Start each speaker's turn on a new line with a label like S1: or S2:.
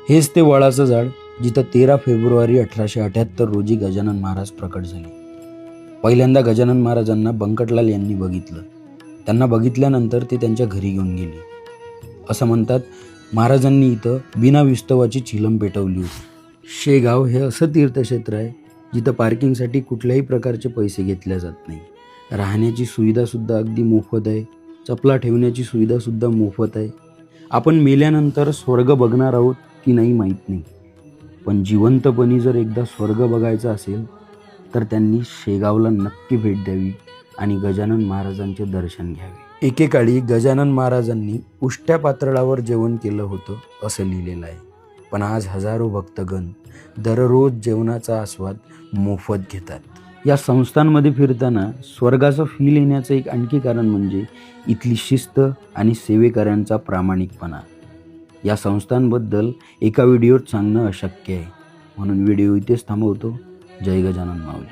S1: हेच ते वळाचं झाड जिथं 13 फेब्रुवारी 1878 रोजी गजानन महाराज प्रकट झाले. पहिल्यांदा गजानन महाराजांना बंकटलाल यांनी बघितलं. त्यांना बघितल्यानंतर ते त्यांच्या घरी घेऊन गेले. असं म्हणतात, महाराजांनी इथं बिना विस्तवाची चिलम पेटवली होती. शेगाव हे असं तीर्थक्षेत्र आहे जिथं पार्किंगसाठी कुठल्याही प्रकारचे पैसे घेतले जात नाही. राहण्याची सुविधासुद्धा अगदी मोफत आहे. चपला ठेवण्याची सुविधासुद्धा मोफत आहे. आपण मेल्यानंतर स्वर्ग बघणार आहोत की नाही माहीत नाही, पण जिवंतपणी जर एकदा स्वर्ग बघायचा असेल तर त्यांनी शेगावला नक्की भेट द्यावी आणि गजानन महाराजांचे दर्शन घ्यावे. एकेकाळी गजानन महाराजांनी उष्ट्या पातळावर जेवण केलं होतं असं लिहिलेलं आहे. पण आज हजारो भक्तगण दररोज जेवणाचा आस्वाद मोफत घेतात. या संस्थांमध्ये फिरताना स्वर्गाचं फील येण्याचं एक आणखी कारण म्हणजे इथली शिस्त आणि सेवेकऱ्यांचा प्रामाणिकपणा. या संस्थांबद्दल एका व्हिडिओत सांगणं अशक्य आहे, म्हणून व्हिडिओ इथेच थांबवतो. जय गजानन माऊली.